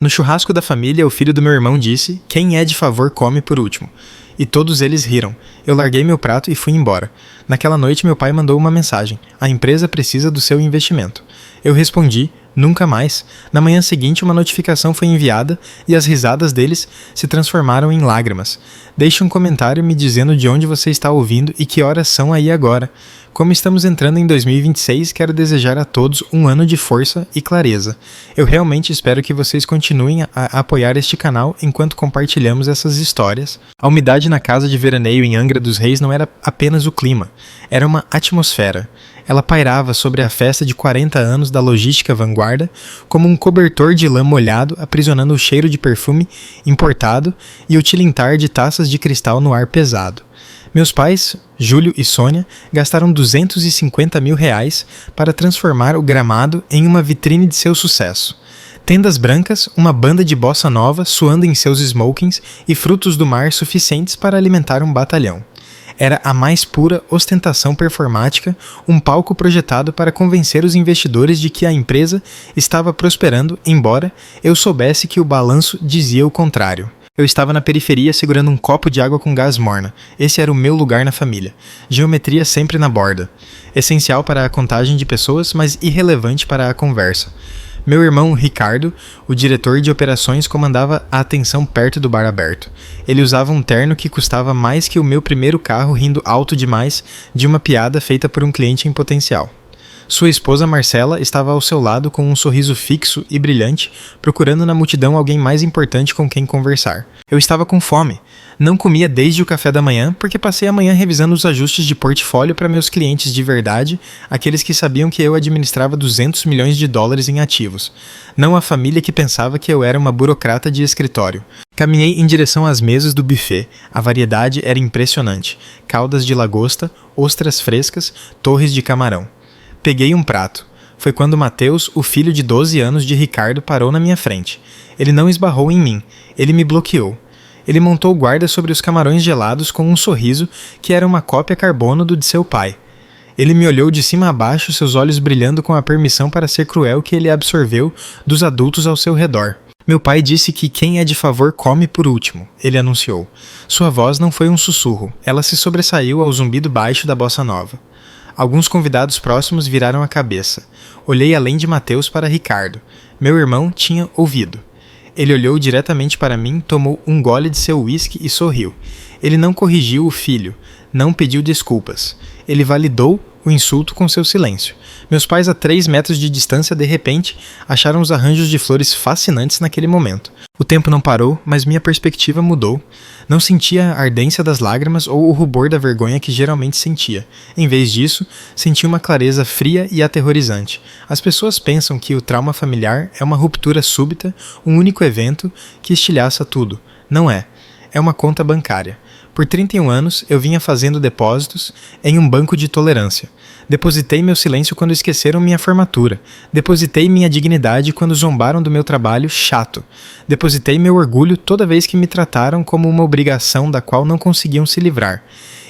No churrasco da família, o filho do meu irmão disse: "Quem é de favor come por último." E todos eles riram. Eu larguei meu prato e fui embora. Naquela noite, meu pai mandou uma mensagem: "A empresa precisa do seu investimento." Eu respondi: "Nunca mais." Na manhã seguinte, uma notificação foi enviada e as risadas deles se transformaram em lágrimas. Deixe um comentário me dizendo de onde você está ouvindo e que horas são aí agora. Como estamos entrando em 2026, quero desejar a todos um ano de força e clareza. Eu realmente espero que vocês continuem a apoiar este canal enquanto compartilhamos essas histórias. A umidade na casa de veraneio em Angra dos Reis não era apenas o clima, era uma atmosfera. Ela pairava sobre a festa de 40 anos da logística vanguarda como um cobertor de lã molhado aprisionando o cheiro de perfume importado e o tilintar de taças de cristal no ar pesado. Meus pais, Júlio e Sônia, gastaram R$250 mil para transformar o gramado em uma vitrine de seu sucesso. Tendas brancas, uma banda de bossa nova suando em seus smokings e frutos do mar suficientes para alimentar um batalhão. Era a mais pura ostentação performática, um palco projetado para convencer os investidores de que a empresa estava prosperando, embora eu soubesse que o balanço dizia o contrário. Eu estava na periferia segurando um copo de água com gás morna. Esse era o meu lugar na família. Geometria sempre na borda. Essencial para a contagem de pessoas, mas irrelevante para a conversa. Meu irmão Ricardo, o diretor de operações, comandava a atenção perto do bar aberto. Ele usava um terno que custava mais que o meu primeiro carro, rindo alto demais de uma piada feita por um cliente em potencial. Sua esposa Marcela estava ao seu lado com um sorriso fixo e brilhante, procurando na multidão alguém mais importante com quem conversar. Eu estava com fome. Não comia desde o café da manhã, porque passei a manhã revisando os ajustes de portfólio para meus clientes de verdade, aqueles que sabiam que eu administrava $200 milhões em ativos. Não a família que pensava que eu era uma burocrata de escritório. Caminhei em direção às mesas do buffet. A variedade era impressionante. Caldas de lagosta, ostras frescas, torres de camarão. Peguei um prato. Foi quando Mateus, o filho de 12 anos de Ricardo, parou na minha frente. Ele não esbarrou em mim. Ele me bloqueou. Ele montou guarda sobre os camarões gelados com um sorriso que era uma cópia carbono do de seu pai. Ele me olhou de cima a baixo, seus olhos brilhando com a permissão para ser cruel que ele absorveu dos adultos ao seu redor. Meu pai disse que quem é de favor come por último, ele anunciou. Sua voz não foi um sussurro. Ela se sobressaiu ao zumbido baixo da bossa nova. Alguns convidados próximos viraram a cabeça. Olhei além de Mateus para Ricardo. Meu irmão tinha ouvido. Ele olhou diretamente para mim, tomou um gole de seu uísque e sorriu. Ele não corrigiu o filho, não pediu desculpas. Ele validou o insulto com seu silêncio. Meus pais, a 3 metros de distância, de repente, acharam os arranjos de flores fascinantes naquele momento. O tempo não parou, mas minha perspectiva mudou. Não sentia a ardência das lágrimas ou o rubor da vergonha que geralmente sentia. Em vez disso, senti uma clareza fria e aterrorizante. As pessoas pensam que o trauma familiar é uma ruptura súbita, um único evento que estilhaça tudo. Não é. É uma conta bancária. Por 31 anos, eu vinha fazendo depósitos em um banco de tolerância. Depositei meu silêncio quando esqueceram minha formatura. Depositei minha dignidade quando zombaram do meu trabalho chato. Depositei meu orgulho toda vez que me trataram como uma obrigação da qual não conseguiam se livrar.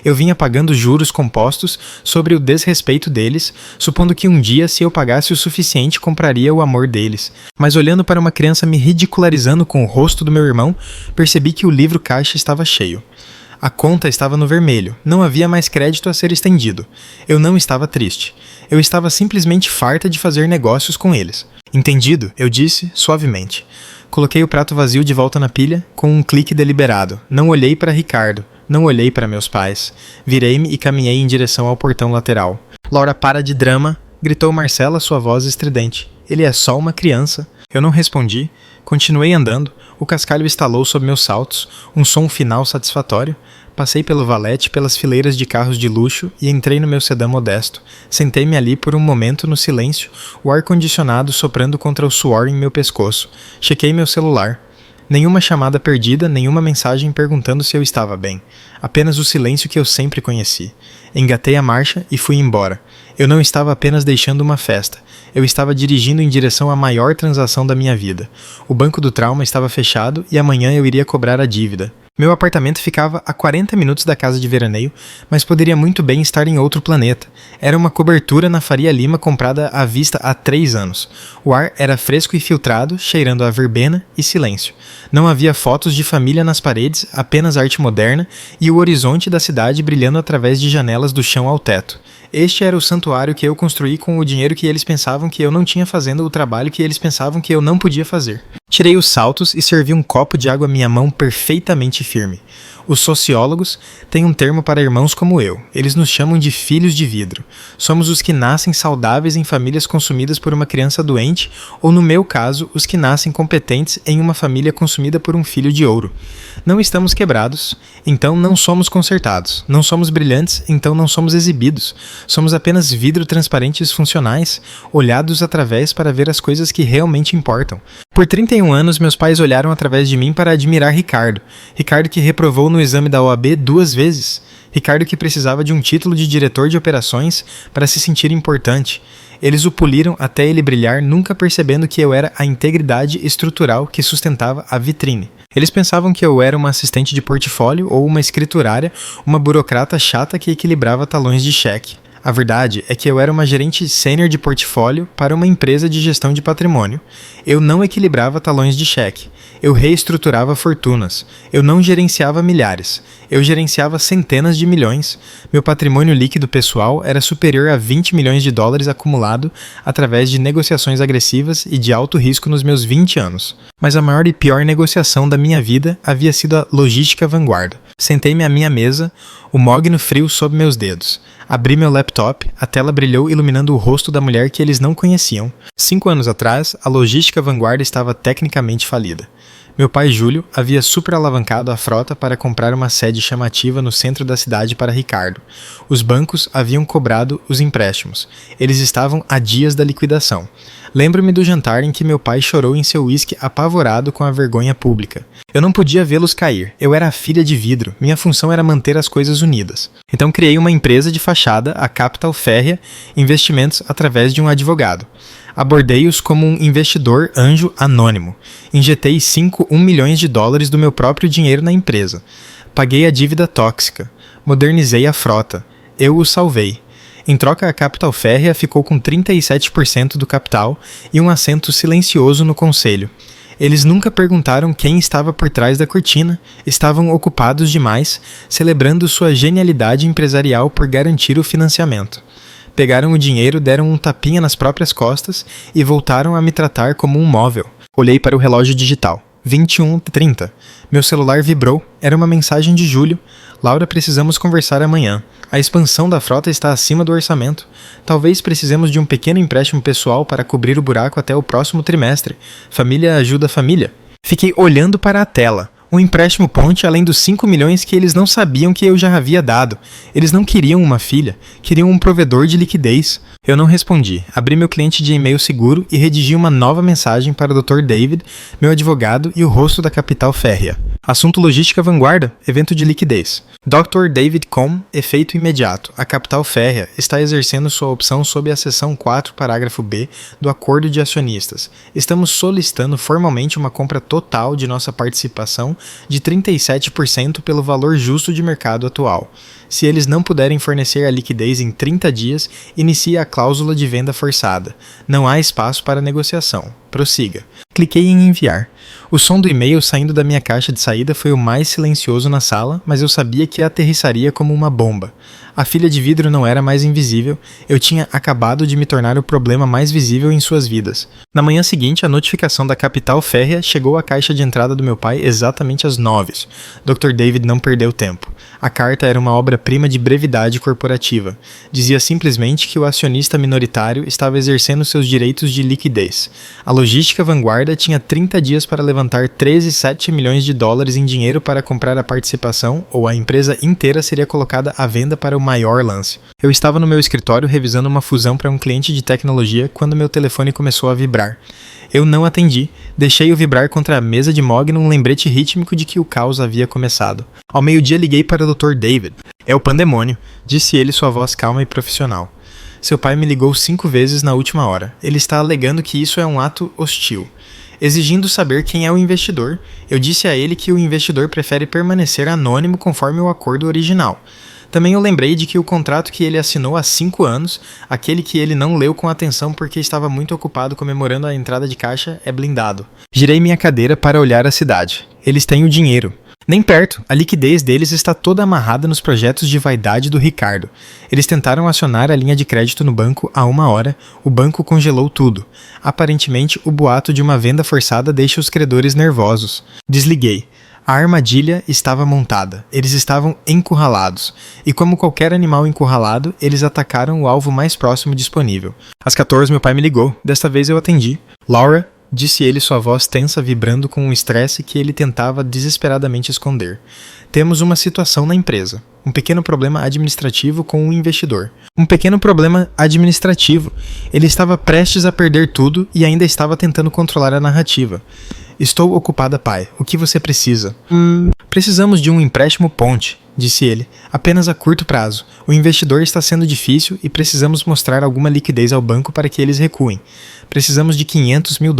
Eu vinha pagando juros compostos sobre o desrespeito deles, supondo que um dia, se eu pagasse o suficiente, compraria o amor deles. Mas olhando para uma criança me ridicularizando com o rosto do meu irmão, percebi que o livro caixa estava cheio. A conta estava no vermelho, não havia mais crédito a ser estendido. Eu não estava triste. Eu estava simplesmente farta de fazer negócios com eles. Entendido? Eu disse, suavemente. Coloquei o prato vazio de volta na pilha, com um clique deliberado. Não olhei para Ricardo. Não olhei para meus pais. Virei-me e caminhei em direção ao portão lateral. "Laura, para de drama!" gritou Marcela, sua voz estridente. "Ele é só uma criança." Eu não respondi. Continuei andando. O cascalho estalou sob meus saltos, um som final satisfatório. Passei pelo valete, pelas fileiras de carros de luxo e entrei no meu sedã modesto. Sentei-me ali por um momento no silêncio, o ar-condicionado soprando contra o suor em meu pescoço. Chequei meu celular. Nenhuma chamada perdida, nenhuma mensagem perguntando se eu estava bem. Apenas o silêncio que eu sempre conheci. Engatei a marcha e fui embora. Eu não estava apenas deixando uma festa. Eu estava dirigindo em direção à maior transação da minha vida. O banco do trauma estava fechado e amanhã eu iria cobrar a dívida. Meu apartamento ficava a 40 minutos da casa de veraneio, mas poderia muito bem estar em outro planeta. Era uma cobertura na Faria Lima comprada à vista há 3 anos. O ar era fresco e filtrado, cheirando a verbena e silêncio. Não havia fotos de família nas paredes, apenas arte moderna e o horizonte da cidade brilhando através de janelas do chão ao teto. Este era o santuário que eu construí com o dinheiro que eles pensavam que eu não tinha fazendo o trabalho que eles pensavam que eu não podia fazer. Tirei os saltos e servi um copo de água à minha mão perfeitamente firme. Os sociólogos têm um termo para irmãos como eu. Eles nos chamam de filhos de vidro. Somos os que nascem saudáveis em famílias consumidas por uma criança doente, ou no meu caso, os que nascem competentes em uma família consumida por um filho de ouro. Não estamos quebrados, então não somos consertados. Não somos brilhantes, então não somos exibidos. Somos apenas vidro transparentes funcionais, olhados através para ver as coisas que realmente importam. Por 31 anos, meus pais olharam através de mim para admirar Ricardo. Ricardo que reprovou no exame da OAB 2 vezes. Ricardo que precisava de um título de diretor de operações para se sentir importante. Eles o poliram até ele brilhar, nunca percebendo que eu era a integridade estrutural que sustentava a vitrine. Eles pensavam que eu era uma assistente de portfólio ou uma escriturária, uma burocrata chata que equilibrava talões de cheque. A verdade é que eu era uma gerente sênior de portfólio para uma empresa de gestão de patrimônio. Eu não equilibrava talões de cheque. Eu reestruturava fortunas. Eu não gerenciava milhares. Eu gerenciava centenas de milhões. Meu patrimônio líquido pessoal era superior a 20 milhões de dólares acumulado através de negociações agressivas e de alto risco nos meus 20 anos. Mas a maior e pior negociação da minha vida havia sido a logística vanguarda. Sentei-me à minha mesa, o mogno frio sob meus dedos. Abri meu laptop, a tela brilhou iluminando o rosto da mulher que eles não conheciam. 5 anos atrás, a logística vanguarda estava tecnicamente falida. Meu pai Júlio havia superalavancado a frota para comprar uma sede chamativa no centro da cidade para Ricardo. Os bancos haviam cobrado os empréstimos. Eles estavam a dias da liquidação. Lembro-me do jantar em que meu pai chorou em seu uísque apavorado com a vergonha pública. Eu não podia vê-los cair. Eu era a filha de vidro. Minha função era manter as coisas unidas. Então criei uma empresa de fachada, a Capital Férrea Investimentos, através de um advogado. Abordei-os como um investidor anjo anônimo. Injetei 1 milhões de dólares do meu próprio dinheiro na empresa. Paguei a dívida tóxica. Modernizei a frota. Eu os salvei. Em troca, a Capital Férrea ficou com 37% do capital e um assento silencioso no conselho. Eles nunca perguntaram quem estava por trás da cortina, estavam ocupados demais, celebrando sua genialidade empresarial por garantir o financiamento. Pegaram o dinheiro, deram um tapinha nas próprias costas e voltaram a me tratar como um móvel. Olhei para o relógio digital. 21h30. Meu celular vibrou. Era uma mensagem de Júlio. Laura, precisamos conversar amanhã. A expansão da frota está acima do orçamento. Talvez precisemos de um pequeno empréstimo pessoal para cobrir o buraco até o próximo trimestre. Família ajuda família. Fiquei olhando para a tela. Um empréstimo ponte além dos 5 milhões que eles não sabiam que eu já havia dado. Eles não queriam uma filha, queriam um provedor de liquidez. Eu não respondi. Abri meu cliente de e-mail seguro e redigi uma nova mensagem para o Dr. David, meu advogado e o rosto da Capital Férrea. Assunto logística vanguarda, evento de liquidez. Dr. David Com, efeito imediato. A Capital Férrea está exercendo sua opção sob a seção 4, parágrafo B, do Acordo de Acionistas. Estamos solicitando formalmente uma compra total de nossa participação de 37% pelo valor justo de mercado atual. Se eles não puderem fornecer a liquidez em 30 dias, inicie a cláusula de venda forçada. Não há espaço para negociação. Prossiga. Cliquei em enviar. O som do e-mail saindo da minha caixa de saída foi o mais silencioso na sala, mas eu sabia que aterrissaria como uma bomba. A filha de vidro não era mais invisível, eu tinha acabado de me tornar o problema mais visível em suas vidas. Na manhã seguinte, a notificação da Capital Férrea chegou à caixa de entrada do meu pai exatamente às 9. Dr. David não perdeu tempo. A carta era uma obra-prima de brevidade corporativa. Dizia simplesmente que o acionista minoritário estava exercendo seus direitos de liquidez. A logística vanguarda tinha 30 dias para levantar 13,7 milhões de dólares em dinheiro para comprar a participação, ou a empresa inteira seria colocada à venda para o maior lance. Eu estava no meu escritório revisando uma fusão para um cliente de tecnologia quando meu telefone começou a vibrar. Eu não atendi, deixei-o vibrar contra a mesa de Mogno um lembrete rítmico de que o caos havia começado. Ao meio-dia liguei para o Dr. David. É o pandemônio, disse ele, sua voz calma e profissional. Seu pai me ligou 5 vezes na última hora. Ele está alegando que isso é um ato hostil. Exigindo saber quem é o investidor, eu disse a ele que o investidor prefere permanecer anônimo conforme o acordo original. Também eu lembrei de que o contrato que ele assinou há 5 anos, aquele que ele não leu com atenção porque estava muito ocupado comemorando a entrada de caixa, é blindado. Girei minha cadeira para olhar a cidade. Eles têm o dinheiro. Nem perto, a liquidez deles está toda amarrada nos projetos de vaidade do Ricardo. Eles tentaram acionar a linha de crédito no banco há 1 hora, o banco congelou tudo. Aparentemente, o boato de uma venda forçada deixa os credores nervosos. Desliguei. A armadilha estava montada, eles estavam encurralados, e como qualquer animal encurralado, eles atacaram o alvo mais próximo disponível. Às 14 meu pai me ligou, desta vez eu atendi. Laura, disse ele, sua voz tensa vibrando com um estresse que ele tentava desesperadamente esconder. Temos uma situação na empresa. Um pequeno problema administrativo com um investidor. Um pequeno problema administrativo. Ele estava prestes a perder tudo e ainda estava tentando controlar a narrativa. Estou ocupada, pai. O que você precisa? Precisamos de um empréstimo ponte, disse ele. Apenas a curto prazo. O investidor está sendo difícil e precisamos mostrar alguma liquidez ao banco para que eles recuem. Precisamos de $500 mil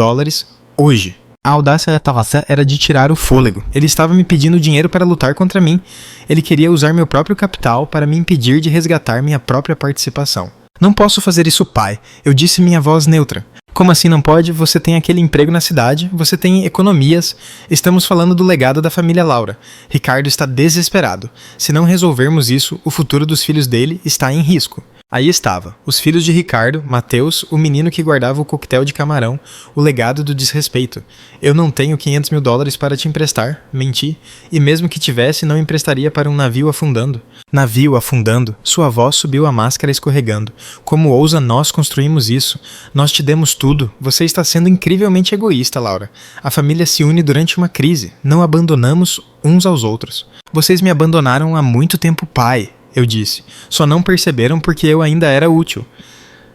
hoje. A audácia da Talassa era de tirar o fôlego. Ele estava me pedindo dinheiro para lutar contra mim. Ele queria usar meu próprio capital para me impedir de resgatar minha própria participação. Não posso fazer isso, pai. Eu disse minha voz neutra. Como assim não pode? Você tem aquele emprego na cidade, você tem economias. Estamos falando do legado da família Laura. Ricardo está desesperado. Se não resolvermos isso, o futuro dos filhos dele está em risco. Aí estava, os filhos de Ricardo, Mateus, o menino que guardava o coquetel de camarão, o legado do desrespeito. Eu não tenho $500 mil para te emprestar, menti, e mesmo que tivesse, não emprestaria para um navio afundando. Navio afundando, sua voz subiu a máscara escorregando. Como ousa nós construímos isso? Nós te demos tudo, você está sendo incrivelmente egoísta, Laura. A família se une durante uma crise, não abandonamos uns aos outros. Vocês me abandonaram há muito tempo, pai. Eu disse. Só não perceberam porque eu ainda era útil.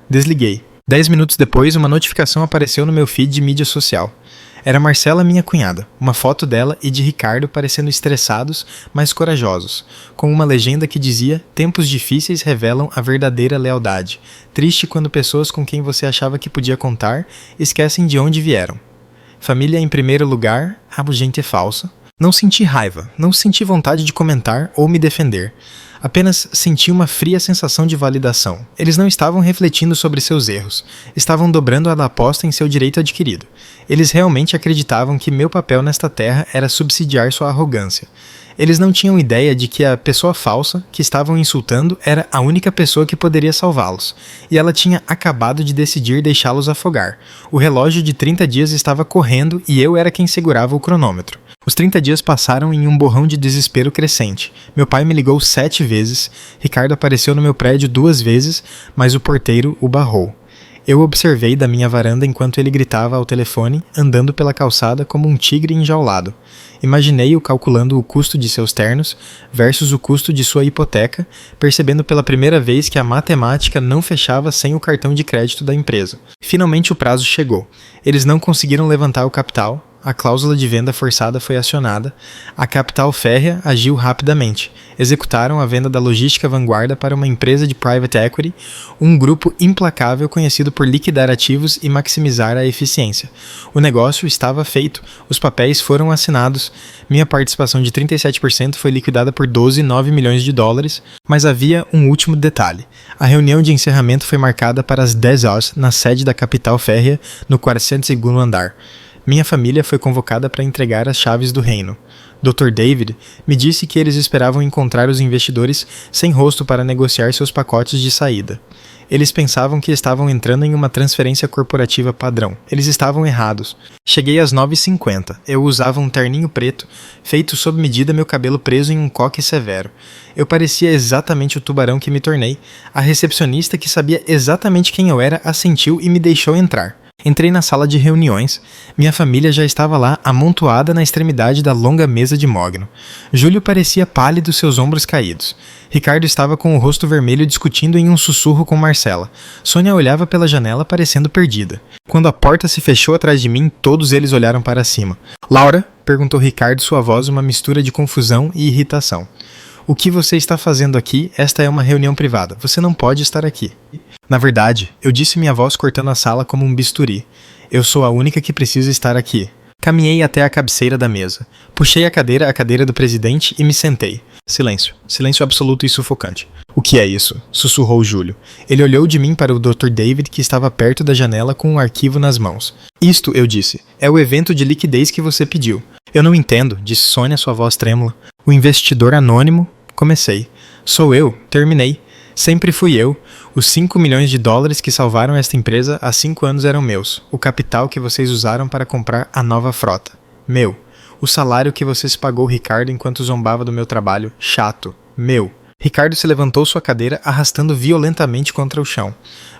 Desliguei. 10 minutos depois, uma notificação apareceu no meu feed de mídia social. Era Marcela, minha cunhada. Uma foto dela e de Ricardo parecendo estressados, mas corajosos. Com uma legenda que dizia: tempos difíceis revelam a verdadeira lealdade. Triste quando pessoas com quem você achava que podia contar esquecem de onde vieram. Família em primeiro lugar, a gente é falsa. Não senti raiva, não senti vontade de comentar ou me defender. Apenas senti uma fria sensação de validação. Eles não estavam refletindo sobre seus erros. Estavam dobrando a aposta em seu direito adquirido. Eles realmente acreditavam que meu papel nesta terra era subsidiar sua arrogância. Eles não tinham ideia de que a pessoa falsa que estavam insultando era a única pessoa que poderia salvá-los. E ela tinha acabado de decidir deixá-los afogar. O relógio de 30 dias estava correndo e eu era quem segurava o cronômetro. Os 30 dias passaram em um borrão de desespero crescente. Meu pai me ligou 7 vezes, Ricardo apareceu no meu prédio 2 vezes, mas o porteiro o barrou. Eu observei da minha varanda enquanto ele gritava ao telefone, andando pela calçada como um tigre enjaulado. Imaginei-o calculando o custo de seus ternos versus o custo de sua hipoteca, percebendo pela primeira vez que a matemática não fechava sem o cartão de crédito da empresa. Finalmente o prazo chegou. Eles não conseguiram levantar o capital. A cláusula de venda forçada foi acionada, a Capital Férrea agiu rapidamente. Executaram a venda da Logística Vanguarda para uma empresa de private equity, um grupo implacável conhecido por liquidar ativos e maximizar a eficiência. O negócio estava feito, os papéis foram assinados, minha participação de 37% foi liquidada por $12,9 milhões, mas havia um último detalhe. A reunião de encerramento foi marcada para as 10 horas na sede da Capital Férrea, no 402º andar. Minha família foi convocada para entregar as chaves do reino. Dr. David me disse que eles esperavam encontrar os investidores sem rosto para negociar seus pacotes de saída. Eles pensavam que estavam entrando em uma transferência corporativa padrão. Eles estavam errados. Cheguei às 9h50. Eu usava um terninho preto, feito sob medida, meu cabelo preso em um coque severo. Eu parecia exatamente o tubarão que me tornei. A recepcionista, que sabia exatamente quem eu era, assentiu e me deixou entrar. Entrei na sala de reuniões. Minha família já estava lá, amontoada na extremidade da longa mesa de mogno. Júlio parecia pálido, seus ombros caídos. Ricardo estava com o rosto vermelho discutindo em um sussurro com Marcela. Sônia olhava pela janela parecendo perdida. Quando a porta se fechou atrás de mim, todos eles olharam para cima. Laura? Perguntou Ricardo, sua voz uma mistura de confusão e irritação. O que você está fazendo aqui? Esta é uma reunião privada. Você não pode estar aqui. Na verdade, eu disse minha voz cortando a sala como um bisturi. Eu sou a única que precisa estar aqui. Caminhei até a cabeceira da mesa. Puxei a cadeira do presidente e me sentei. Silêncio. Silêncio absoluto e sufocante. O que é isso? Sussurrou Júlio. Ele olhou de mim para o Dr. David, que estava perto da janela com um arquivo nas mãos. Isto, eu disse, é o evento de liquidez que você pediu. Eu não entendo, disse Sônia, sua voz trêmula. O investidor anônimo? Comecei. Sou eu. Terminei. Sempre fui eu. Os 5 milhões de dólares que salvaram esta empresa há 5 anos eram meus. O capital que vocês usaram para comprar a nova frota. Meu. O salário que você se pagou Ricardo enquanto zombava do meu trabalho. Chato. Meu. Ricardo se levantou sua cadeira, arrastando violentamente contra o chão.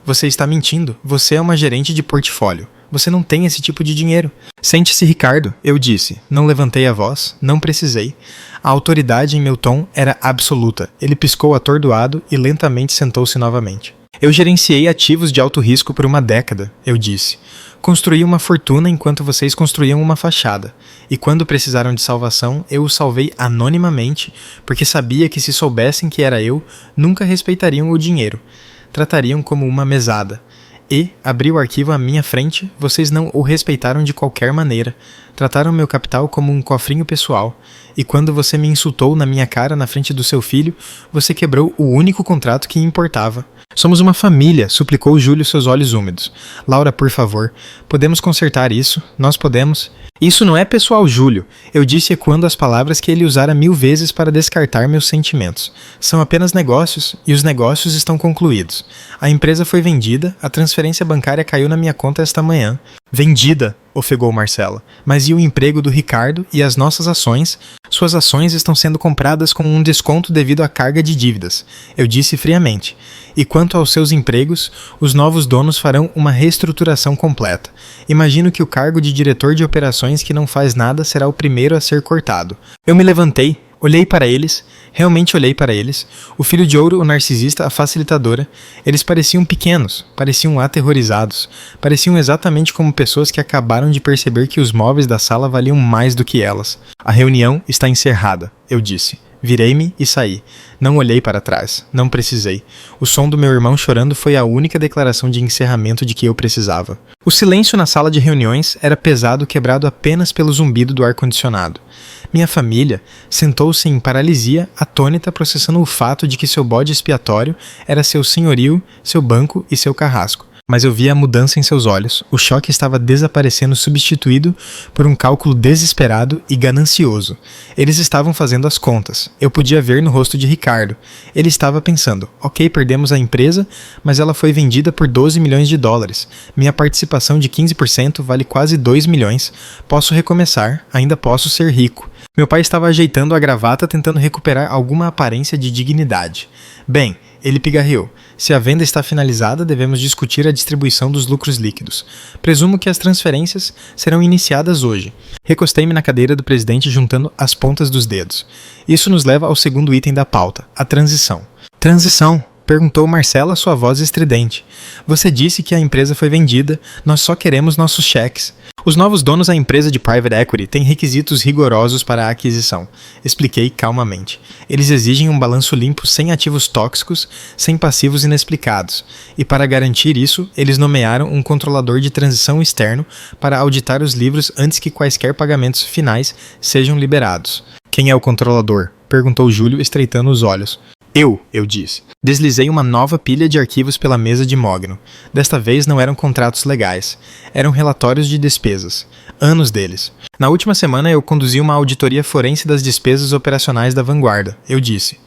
Você está mentindo. Você é uma gerente de portfólio. Você não tem esse tipo de dinheiro. Sente-se, Ricardo, eu disse. Não levantei a voz, não precisei. A autoridade em meu tom era absoluta. Ele piscou atordoado e lentamente sentou-se novamente. Eu gerenciei ativos de alto risco por uma década, eu disse. Construí uma fortuna enquanto vocês construíam uma fachada. E quando precisaram de salvação, eu os salvei anonimamente, porque sabia que se soubessem que era eu, nunca respeitariam o dinheiro. Tratariam como uma mesada. E, abri o arquivo à minha frente, vocês não o respeitaram de qualquer maneira. Trataram meu capital como um cofrinho pessoal. E quando você me insultou na minha cara na frente do seu filho, você quebrou o único contrato que importava. Somos uma família, suplicou Júlio, seus olhos úmidos. Laura, por favor, podemos consertar isso? Nós podemos... Isso não é pessoal, Júlio. Eu disse ecoando as palavras que ele usara 1000 vezes para descartar meus sentimentos. São apenas negócios, e os negócios estão concluídos. A empresa foi vendida, a transferência bancária caiu na minha conta esta manhã. Vendida, ofegou Marcela. Mas e o emprego do Ricardo e as nossas ações? Suas ações estão sendo compradas com um desconto devido à carga de dívidas. Eu disse friamente. E quanto aos seus empregos, os novos donos farão uma reestruturação completa. Imagino que o cargo de diretor de operações que não faz nada será o primeiro a ser cortado. Eu me levantei. Olhei para eles, realmente olhei para eles, o filho de ouro, o narcisista, a facilitadora. Eles pareciam pequenos, pareciam aterrorizados, pareciam exatamente como pessoas que acabaram de perceber que os móveis da sala valiam mais do que elas. A reunião está encerrada, eu disse. Virei-me e saí. Não olhei para trás, não precisei. O som do meu irmão chorando foi a única declaração de encerramento de que eu precisava. O silêncio na sala de reuniões era pesado, quebrado apenas pelo zumbido do ar-condicionado. Minha família sentou-se em paralisia, atônita, processando o fato de que seu bode expiatório era seu senhorio, seu banco e seu carrasco. Mas eu via a mudança em seus olhos. O choque estava desaparecendo, substituído por um cálculo desesperado e ganancioso. Eles estavam fazendo as contas. Eu podia ver no rosto de Ricardo. Ele estava pensando, ok, perdemos a empresa, mas ela foi vendida por 12 milhões de dólares. Minha participação de 15% vale quase 2 milhões. Posso recomeçar, ainda posso ser rico. Meu pai estava ajeitando a gravata, tentando recuperar alguma aparência de dignidade. Bem, ele pigarreou. Se a venda está finalizada, devemos discutir a distribuição dos lucros líquidos. Presumo que as transferências serão iniciadas hoje. Recostei-me na cadeira do presidente, juntando as pontas dos dedos. Isso nos leva ao segundo item da pauta, a transição. Transição? Perguntou Marcela, sua voz estridente. Você disse que a empresa foi vendida, nós só queremos nossos cheques. Os novos donos da empresa de private equity têm requisitos rigorosos para a aquisição. Expliquei calmamente. Eles exigem um balanço limpo sem ativos tóxicos, sem passivos inexplicados. E para garantir isso, eles nomearam um controlador de transição externo para auditar os livros antes que quaisquer pagamentos finais sejam liberados. Quem é o controlador? Perguntou Júlio, estreitando os olhos. Eu disse. Deslizei uma nova pilha de arquivos pela mesa de mogno. Desta vez não eram contratos legais. Eram relatórios de despesas. Anos deles. Na última semana eu conduzi uma auditoria forense das despesas operacionais da vanguarda, eu disse.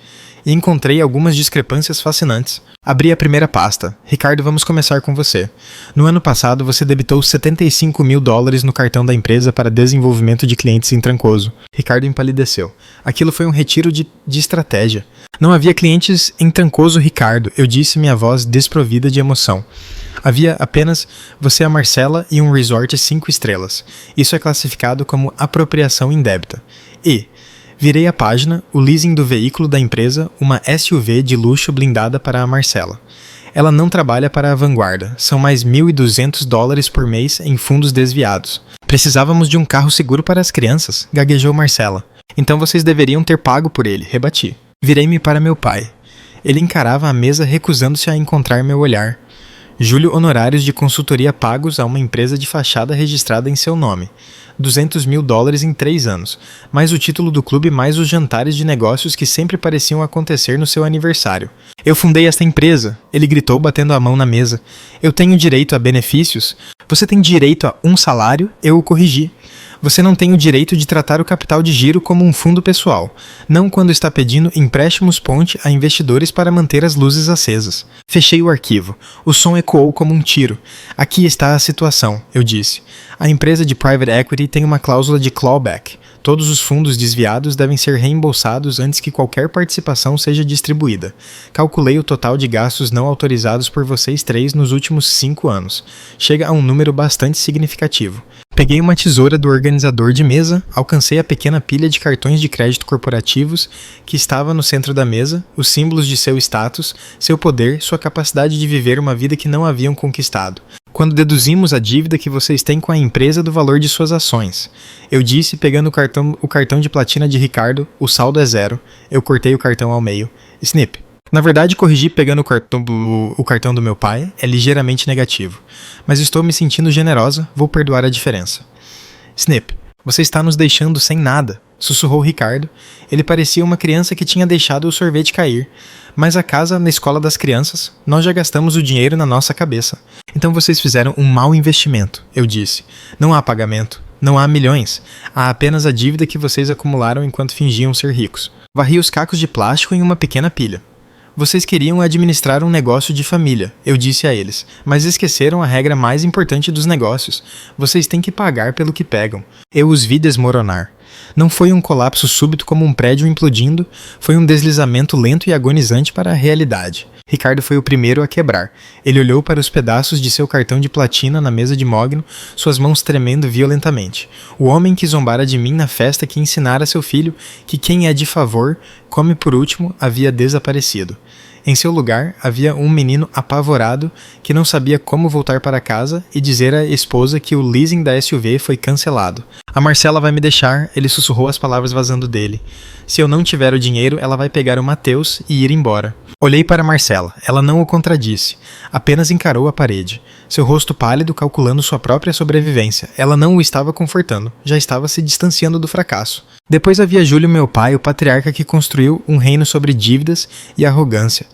E encontrei algumas discrepâncias fascinantes. Abri a primeira pasta. Ricardo, vamos começar com você. No ano passado, você debitou 75 mil dólares no cartão da empresa para desenvolvimento de clientes em Trancoso. Ricardo empalideceu. Aquilo foi um retiro de estratégia. Não havia clientes em Trancoso, Ricardo, eu disse, minha voz desprovida de emoção. Havia apenas você, a Marcela e um resort 5 estrelas. Isso é classificado como apropriação indébita. E... virei a página, o leasing do veículo da empresa, uma SUV de luxo blindada para a Marcela. Ela não trabalha para a vanguarda, são mais 1.200 dólares por mês em fundos desviados. Precisávamos de um carro seguro para as crianças, gaguejou Marcela. Então vocês deveriam ter pago por ele, rebati. Virei-me para meu pai. Ele encarava a mesa recusando-se a encontrar meu olhar. Júlio, honorários de consultoria pagos a uma empresa de fachada registrada em seu nome. $200 mil em 3 anos, mais o título do clube mais os jantares de negócios que sempre pareciam acontecer no seu aniversário. Eu fundei esta empresa, ele gritou batendo a mão na mesa. Eu tenho direito a benefícios? Você tem direito a um salário? Eu o corrigi. Você não tem o direito de tratar o capital de giro como um fundo pessoal, não quando está pedindo empréstimos ponte a investidores para manter as luzes acesas. Fechei o arquivo. O som ecoou como um tiro. Aqui está a situação, eu disse. A empresa de private equity tem uma cláusula de clawback. Todos os fundos desviados devem ser reembolsados antes que qualquer participação seja distribuída. Calculei o total de gastos não autorizados por vocês 3 nos últimos 5 anos. Chega a um número bastante significativo. Peguei uma tesoura do organizador de mesa, alcancei a pequena pilha de cartões de crédito corporativos que estava no centro da mesa, os símbolos de seu status, seu poder, sua capacidade de viver uma vida que não haviam conquistado. Quando deduzimos a dívida que vocês têm com a empresa do valor de suas ações. Eu disse, pegando o cartão de platina de Ricardo, o saldo é 0. Eu cortei o cartão ao meio. Snip. Na verdade, corrigi pegando o cartão do meu pai, é ligeiramente negativo. Mas estou me sentindo generosa, vou perdoar a diferença. Snip, você está nos deixando sem nada, sussurrou Ricardo. Ele parecia uma criança que tinha deixado o sorvete cair. Mas a casa na escola das crianças, nós já gastamos o dinheiro na nossa cabeça. Então vocês fizeram um mau investimento, eu disse. Não há pagamento, não há milhões. Há apenas a dívida que vocês acumularam enquanto fingiam ser ricos. Varri os cacos de plástico em uma pequena pilha. Vocês queriam administrar um negócio de família, eu disse a eles, mas esqueceram a regra mais importante dos negócios. Vocês têm que pagar pelo que pegam. Eu os vi desmoronar. Não foi um colapso súbito como um prédio implodindo, foi um deslizamento lento e agonizante para a realidade. Ricardo foi o primeiro a quebrar. Ele olhou para os pedaços de seu cartão de platina na mesa de mogno, suas mãos tremendo violentamente. O homem que zombara de mim na festa que ensinara seu filho que quem é de favor come por último havia desaparecido. Em seu lugar, havia um menino apavorado que não sabia como voltar para casa e dizer à esposa que o leasing da SUV foi cancelado. A Marcela vai me deixar, ele sussurrou as palavras vazando dele. Se eu não tiver o dinheiro, ela vai pegar o Mateus e ir embora. Olhei para Marcela. Ela não o contradisse. Apenas encarou a parede. Seu rosto pálido calculando sua própria sobrevivência. Ela não o estava confortando. Já estava se distanciando do fracasso. Depois havia Júlio, meu pai, o patriarca que construiu um reino sobre dívidas e arrogância.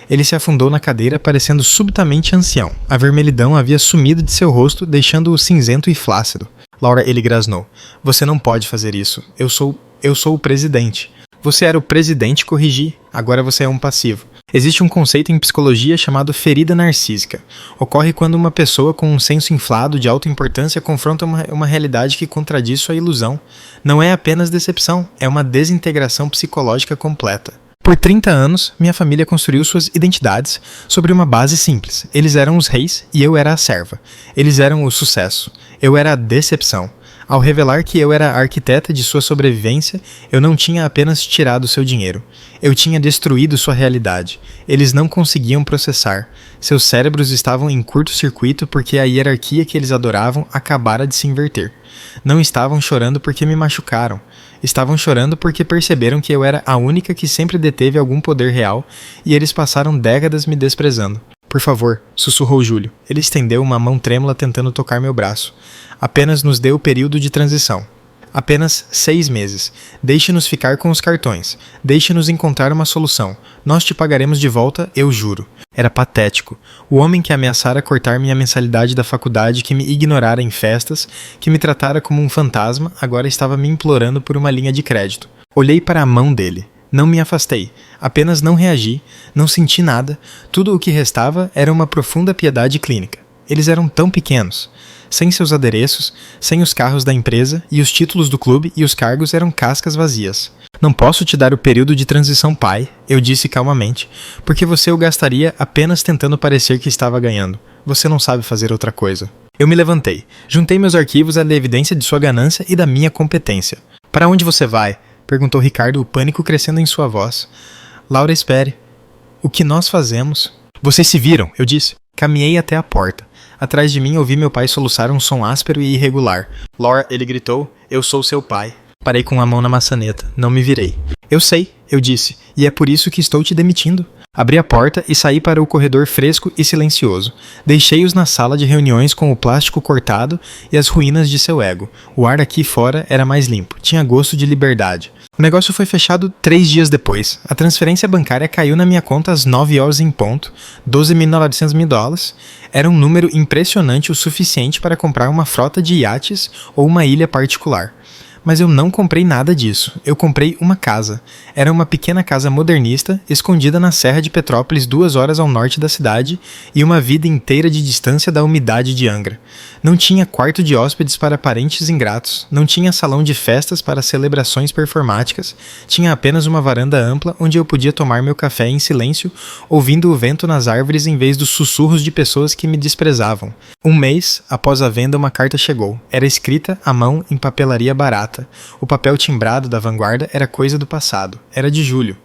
Ele se afundou na cadeira, parecendo subitamente ancião. A vermelhidão havia sumido de seu rosto, deixando-o cinzento e flácido. Laura, ele grasnou. Você não pode fazer isso. Eu sou o presidente. Você era o presidente, corrigi. Agora você é um passivo. Existe um conceito em psicologia chamado ferida narcísica. Ocorre quando uma pessoa com um senso inflado de autoimportância confronta uma realidade que contradiz sua ilusão. Não é apenas decepção, é uma desintegração psicológica completa. Por 30 anos, minha família construiu suas identidades sobre uma base simples. Eles eram os reis e eu era a serva. Eles eram o sucesso. Eu era a decepção. Ao revelar que eu era a arquiteta de sua sobrevivência, eu não tinha apenas tirado seu dinheiro. Eu tinha destruído sua realidade. Eles não conseguiam processar. Seus cérebros estavam em curto-circuito porque a hierarquia que eles adoravam acabara de se inverter. Não estavam chorando porque me machucaram. Estavam chorando porque perceberam que eu era a única que sempre deteve algum poder real e eles passaram décadas me desprezando. Por favor, sussurrou Júlio. Ele estendeu uma mão trêmula tentando tocar meu braço. Apenas nos dê o período de transição. Apenas 6 meses. Deixe-nos ficar com os cartões. Deixe-nos encontrar uma solução. Nós te pagaremos de volta, eu juro. Era patético. O homem que ameaçara cortar minha mensalidade da faculdade, que me ignorara em festas, que me tratara como um fantasma, agora estava me implorando por uma linha de crédito. Olhei para a mão dele. Não me afastei, apenas não reagi, não senti nada, tudo o que restava era uma profunda piedade clínica. Eles eram tão pequenos, sem seus adereços, sem os carros da empresa e os títulos do clube e os cargos eram cascas vazias. Não posso te dar o período de transição, pai, eu disse calmamente, porque você o gastaria apenas tentando parecer que estava ganhando. Você não sabe fazer outra coisa. Eu me levantei, juntei meus arquivos à evidência de sua ganância e da minha competência. Para onde você vai? Perguntou Ricardo, o pânico crescendo em sua voz. Laura, espere. O que nós fazemos? Vocês se viram, eu disse. Caminhei até a porta. Atrás de mim ouvi meu pai soluçar um som áspero e irregular. Laura, ele gritou, eu sou seu pai. Parei com a mão na maçaneta. Não me virei. Eu sei, Eu disse, e é por isso que estou te demitindo. Abri a porta e saí para o corredor fresco e silencioso. Deixei-os na sala de reuniões com o plástico cortado e as ruínas de seu ego. O ar aqui fora era mais limpo, tinha gosto de liberdade. O negócio foi fechado 3 dias depois. A transferência bancária caiu na minha conta às 9 horas em ponto, $12.900. Era um número impressionante o suficiente para comprar uma frota de iates ou uma ilha particular. Mas eu não comprei nada disso. Eu comprei uma casa. Era uma pequena casa modernista, escondida na Serra de Petrópolis 2 horas ao norte da cidade e uma vida inteira de distância da umidade de Angra. Não tinha quarto de hóspedes para parentes ingratos, não tinha salão de festas para celebrações performáticas, tinha apenas uma varanda ampla onde eu podia tomar meu café em silêncio, ouvindo o vento nas árvores em vez dos sussurros de pessoas que me desprezavam. Um mês após a venda, uma carta chegou. Era escrita à mão em papelaria barata. O papel timbrado da vanguarda era coisa do passado. Era de julho.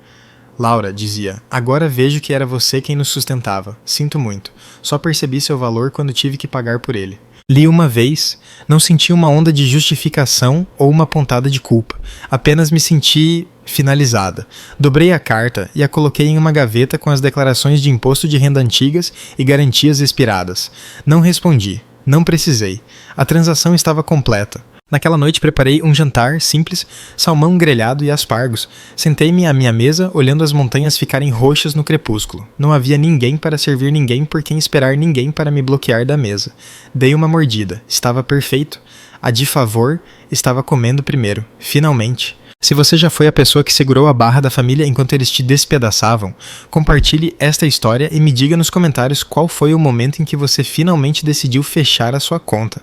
Laura, dizia, agora vejo que era você quem nos sustentava. Sinto muito. Só percebi seu valor quando tive que pagar por ele. Li uma vez, não senti uma onda de justificação ou uma pontada de culpa. Apenas me senti finalizada. Dobrei a carta e a coloquei em uma gaveta com as declarações de imposto de renda antigas e garantias expiradas. Não respondi. Não precisei. A transação estava completa. Naquela noite preparei um jantar simples, salmão grelhado e aspargos. Sentei-me à minha mesa, olhando as montanhas ficarem roxas no crepúsculo. Não havia ninguém para servir ninguém por quem esperar ninguém para me bloquear da mesa. Dei uma mordida. Estava perfeito. A de favor estava comendo primeiro. Finalmente. Se você já foi a pessoa que segurou a barra da família enquanto eles te despedaçavam, compartilhe esta história e me diga nos comentários qual foi o momento em que você finalmente decidiu fechar a sua conta.